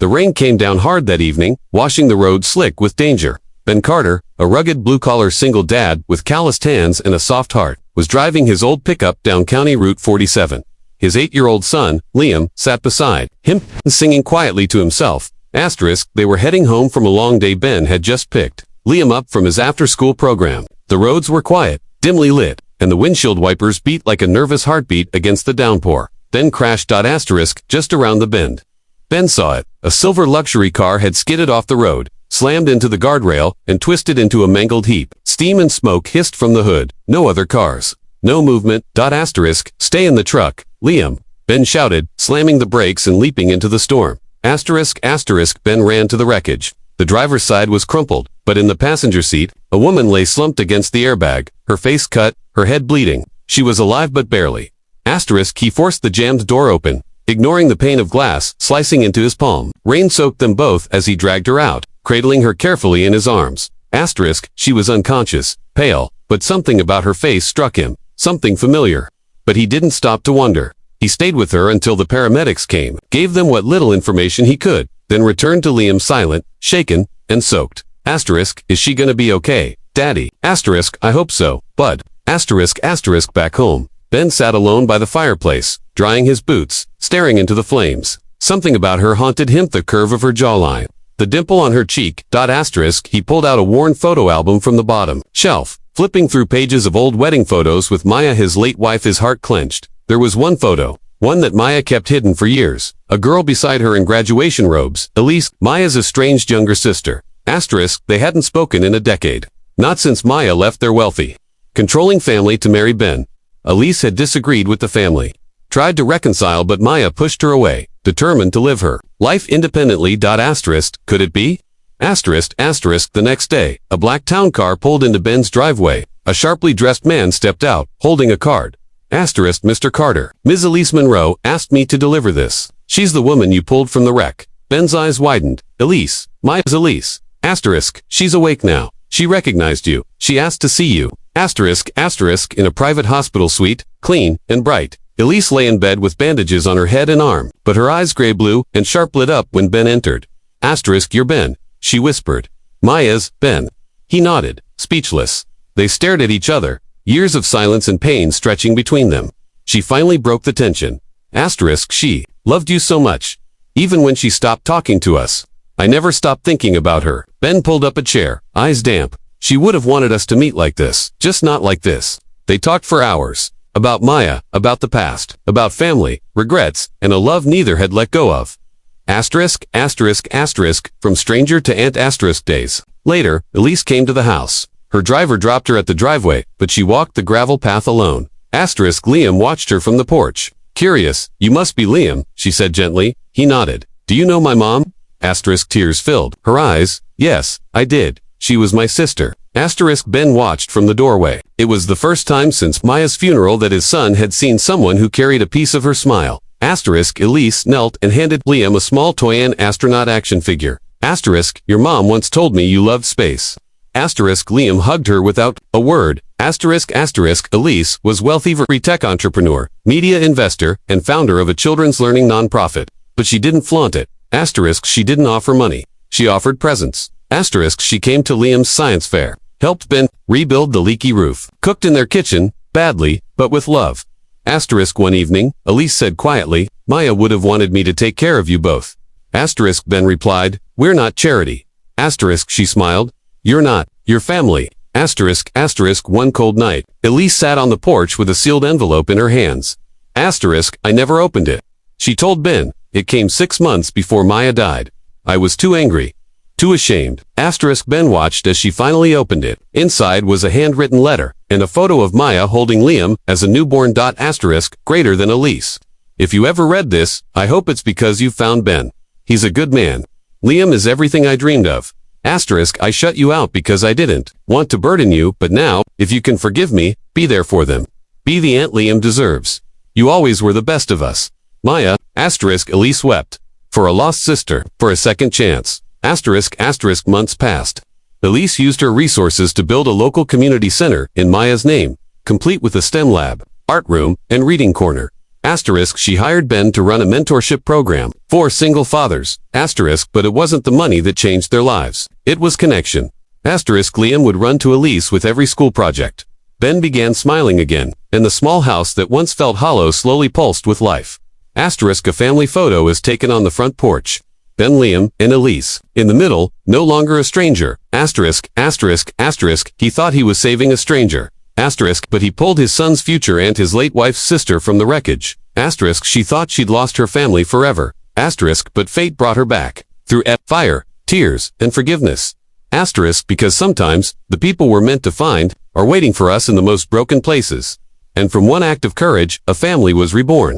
The rain came down hard that evening, washing the road slick with danger. Ben Carter, a rugged blue-collar single dad with calloused hands and a soft heart, was driving his old pickup down County Route 47. His 8-year-old son, Liam, sat beside him, singing quietly to himself. They were heading home from a long day Ben had just picked Liam up from his after-school program. The roads were quiet, dimly lit, and the windshield wipers beat like a nervous heartbeat against the downpour. Then crashed just around the bend. Ben saw it. A silver luxury car had skidded off the road, slammed into the guardrail, and twisted into a mangled heap. Steam and smoke hissed from the hood. No other cars. No movement. Stay in the truck, Liam, Ben shouted, slamming the brakes and leaping into the storm. Ben ran to the wreckage. The driver's side was crumpled, but in the passenger seat, a woman lay slumped against the airbag, her face cut, her head bleeding. She was alive but barely. He forced the jammed door open, ignoring the pane of glass slicing into his palm. Rain soaked them both as he dragged her out, cradling her carefully in his arms. She was unconscious, pale, but something about her face struck him, something familiar. But he didn't stop to wonder. He stayed with her until the paramedics came, gave them what little information he could, then returned to Liam silent, shaken, and soaked. Is she gonna be okay, Daddy? I hope so, Bud. Back home, Ben sat alone by the fireplace, drying his boots, staring into the flames. Something about her haunted him, the curve of her jawline, the dimple on her cheek. He pulled out a worn photo album from the bottom shelf, flipping through pages of old wedding photos with Maya, his late wife. His heart clenched. There was one photo, one that Maya kept hidden for years. A girl beside her in graduation robes, Elise, Maya's estranged younger sister. They hadn't spoken in a decade. Not since Maya left their wealthy, controlling family to marry Ben. Elise had disagreed with the family, tried to reconcile, but Maya pushed her away, determined to live her life independently. Could it be? The next day, a black town car pulled into Ben's driveway. A sharply dressed man stepped out, holding a card. Mr. Carter, Ms. Elise Monroe asked me to deliver this. She's the woman you pulled from the wreck. Ben's eyes widened. Elise, Maya's Elise. She's awake now. She recognized you. She asked to see you. In a private hospital suite, clean and bright. Elise lay in bed with bandages on her head and arm, but her eyes gray-blue and sharp lit up when Ben entered. You're Ben, she whispered. Maya's Ben. He nodded, speechless. They stared at each other, years of silence and pain stretching between them. She finally broke the tension. She loved you so much. Even when she stopped talking to us. I never stopped thinking about her. Ben pulled up a chair, eyes damp. She would have wanted us to meet like this, just not like this. They talked for hours. About Maya, about the past, about family, regrets, and a love neither had let go of. From stranger to Aunt days. Later, Elise came to the house. Her driver dropped her at the driveway, but she walked the gravel path alone. Liam watched her from the porch. Curious, you must be Liam, she said gently. He nodded. Do you know my mom? Tears filled her eyes. Yes, I did. She was my sister. Ben watched from the doorway. It was the first time since Maya's funeral that his son had seen someone who carried a piece of her smile. Elise knelt and handed Liam a small toy astronaut action figure. Your mom once told me you loved space. Liam hugged her without a word. Elise was wealthy tech entrepreneur, media investor, and founder of a children's learning nonprofit. But she didn't flaunt it. She didn't offer money. She offered presents. She came to Liam's science fair, helped Ben rebuild the leaky roof, cooked in their kitchen, badly, but with love. One evening, Elise said quietly, Maya would have wanted me to take care of you both. Ben replied, we're not charity. She smiled. You're not, your family. One cold night, Elise sat on the porch with a sealed envelope in her hands. I never opened it. She told Ben, it came 6 months before Maya died. I was too angry. Too ashamed. Ben watched as she finally opened it. Inside was a handwritten letter, and a photo of Maya holding Liam as a newborn. Greater than Elise. If you ever read this, I hope it's because you found Ben. He's a good man. Liam is everything I dreamed of. I shut you out because I didn't want to burden you, but now, if you can forgive me, be there for them. Be the aunt Liam deserves. You always were the best of us. Maya, Elise wept. For a lost sister, for a second chance. Months passed. Elise used her resources to build a local community center in Maya's name, complete with a STEM lab, art room, and reading corner. Asterisk, she hired Ben to run a mentorship program for single fathers. Asterisk, but it wasn't the money that changed their lives. It was connection. Asterisk, Liam would run to Elise with every school project. Ben began smiling again, and the small house that once felt hollow slowly pulsed with life. Asterisk, a family photo is taken on the front porch. Ben, Liam, and Elise. In the middle, no longer a stranger. Asterisk, asterisk, asterisk, he thought he was saving a stranger. Asterisk, but he pulled his son's future and his late wife's sister from the wreckage. Asterisk, she thought she'd lost her family forever. Asterisk, but fate brought her back. Through fire, tears, and forgiveness. Asterisk, because sometimes, the people we're meant to find, are waiting for us in the most broken places. And from one act of courage, a family was reborn.